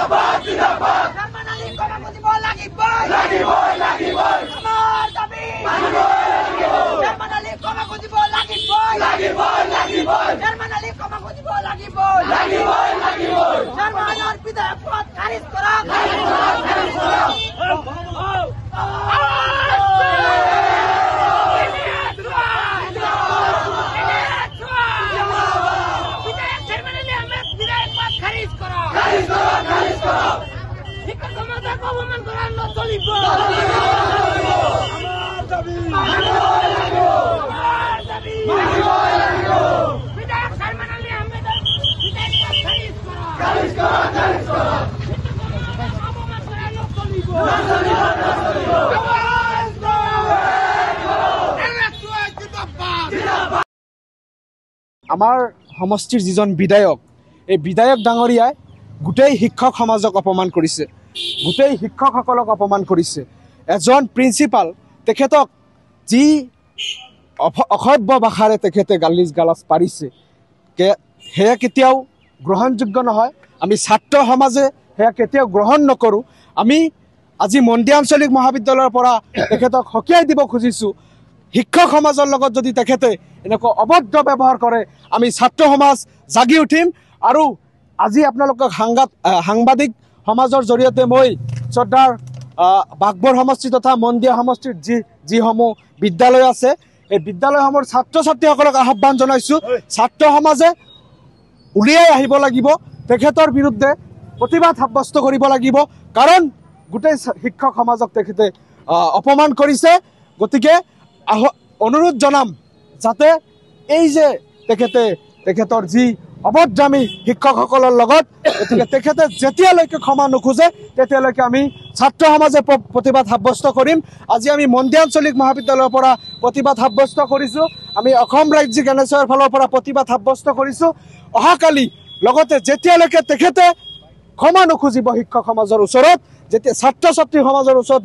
জিন্দাবাদ জিন্দাবাদ জার্মান আলী ক্ষমা খুঁজিব লাগিবই লাগিবই লাগিবই আমার দাবি মানিবই লাগিব জার্মান আলী ক্ষমা খুঁজিব লাগিবই লাগিবই লাগিবই জার্মান আলী ক্ষমা খুঁজিব লাগিবই লাগিবই লাগিবই জার্মানের বিধায়ক পদ খারিজ করা খারিজ করা আমাৰ সমষ্টিৰ যিজন বিধায়ক এই বিধায়ক ডাঙৰীয়াই গোটেই শিক্ষক সমাজক অপমান কৰিছে গোটেই শিক্ষকসকলক অপমান কৰিছে এজন প্ৰিন্সিপাল তেখেতক যি অসভ্য ভাষাৰে তেখেতে গালাজ পাৰিছে সেয়া কেতিয়াও গ্ৰহণযোগ্য নহয় আমি ছাত্ৰ সমাজে সেয়া কেতিয়াও গ্ৰহণ নকৰোঁ আমি আজি মন্দিয়া আঞ্চলিক মহাবিদ্যালয়ৰ পৰা তেখেতক সকীয়াই দিব খুজিছোঁ শিক্ষক সমাজৰ লগত যদি তেখেতে এনেকুৱা অভদ্ৰ ব্যৱহাৰ কৰে আমি ছাত্ৰ সমাজ জাগি উঠিম আৰু আজি আপোনালোকক সাংবাদিক সমাজৰ জৰিয়তে মই শ্ৰদ্ধাৰ বাগবৰ সমষ্টি তথা মন্দিয়া সমষ্টিৰ যিসমূহ বিদ্যালয় আছে এই বিদ্যালয়সমূহৰ ছাত্ৰ ছাত্ৰীসকলক আহ্বান জনাইছোঁ ছাত্ৰ সমাজে উলিয়াই আহিব লাগিব তেখেতৰ বিৰুদ্ধে প্ৰতিবাদ সাব্যস্ত কৰিব লাগিব কাৰণ গোটেই শিক্ষক সমাজক তেখেতে অপমান কৰিছে গতিকে অনুৰোধ জনাম যাতে এই যে তেখেতৰ যি অভদ্ৰামী শিক্ষকসকলৰ লগত গতিকে তেখেতে যেতিয়ালৈকে ক্ষমা নোখোজে তেতিয়ালৈকে আমি ছাত্ৰ সমাজে প্ৰতিবাদ সাব্যস্ত কৰিম আজি আমি মন্দিয়া আঞ্চলিক মহাবিদ্যালয়ৰ পৰা প্ৰতিবাদ সাব্যস্ত কৰিছোঁ আমি অসম ৰাজ্যিক NSOৰ ফালৰ পৰা প্ৰতিবাদ সাব্যস্ত কৰিছোঁ অহাকালি লগতে যেতিয়ালৈকে তেখেতে ক্ষমা নোখোজিব শিক্ষক সমাজৰ ওচৰত যেতিয়া ছাত্ৰ ছাত্ৰী সমাজৰ ওচৰত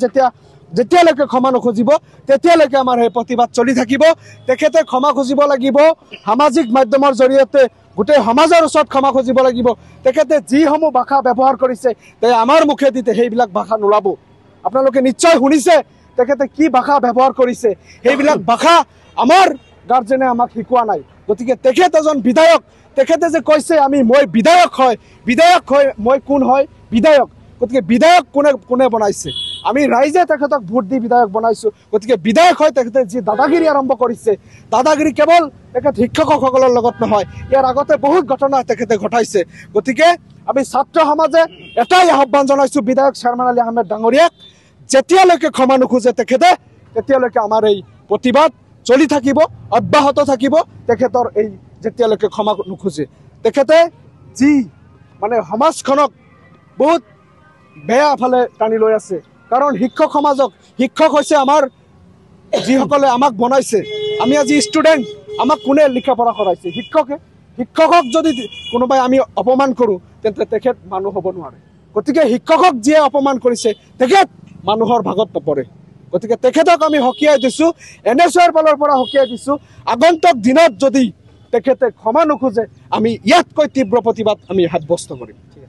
যেতিয়ালৈকে ক্ষমা নোখোজিব তেতিয়ালৈকে আমাৰ এই প্ৰতিবাদ চলি থাকিব তেখেতে ক্ষমা খুজিব লাগিব সামাজিক মাধ্যমৰ জৰিয়তে গোটেই সমাজৰ ওচৰত ক্ষমা খুজিব লাগিব তেখেতে যিসমূহ ভাষা ব্যৱহাৰ কৰিছে আমাৰ মুখেদি সেইবিলাক ভাষা নোলাব আপোনালোকে নিশ্চয় শুনিছে তেখেতে কি ভাষা ব্যৱহাৰ কৰিছে সেইবিলাক ভাষা আমাৰ গাৰ্জেনে আমাক শিকোৱা নাই গতিকে তেখেত এজন বিধায়ক তেখেতে যে কৈছে মই বিধায়ক হয় মই কোন হয় বিধায়ক গতিকে বিধায়ক কোনে বনাইছে আমি ৰাইজে তেখেতক ভোট দি বিধায়ক বনাইছোঁ গতিকে বিধায়ক হয় তেখেতে যি দাদাগিৰি আৰম্ভ কৰিছে দাদাগিৰি কেৱল তেখেত শিক্ষকসকলৰ লগত নহয় ইয়াৰ আগতে বহুত ঘটনা তেখেতে ঘটাইছে গতিকে আমি ছাত্ৰ সমাজে এটাই আহ্বান জনাইছোঁ বিধায়ক জাৰ্মান আলী আহমেদ ডাঙৰীয়াক যেতিয়ালৈকে ক্ষমা নোখোজে তেখেতে তেতিয়ালৈকে আমাৰ এই প্ৰতিবাদ চলি থাকিব অব্যাহত থাকিব তেখেতৰ এই যেতিয়ালৈকে ক্ষমা নোখোজে তেখেতে যি মানে সমাজখনক বহুত বেয়া ফালে টানি লৈ আছে কাৰণ শিক্ষক সমাজক শিক্ষক হৈছে আমাৰ যিসকলে আমাক বনাইছে আমি আজি ষ্টুডেণ্ট আমাক কোনে লিখা পঢ়া কৰাইছে শিক্ষকক যদি কোনোবাই আমি অপমান কৰোঁ তেন্তে তেখেত মানুহ হ'ব নোৱাৰে গতিকে শিক্ষকক যিয়ে অপমান কৰিছে তেখেত মানুহৰ ভাগত নপৰে গতিকে তেখেতক আমি সকীয়াই দিছোঁ NSOৰ ফালৰ পৰা সকীয়াই দিছোঁ আগন্তুক দিনত যদি তেখেতে ক্ষমা নোখোজে আমি ইয়াতকৈ তীব্ৰ প্ৰতিবাদ আমি সাব্যস্ত কৰিম।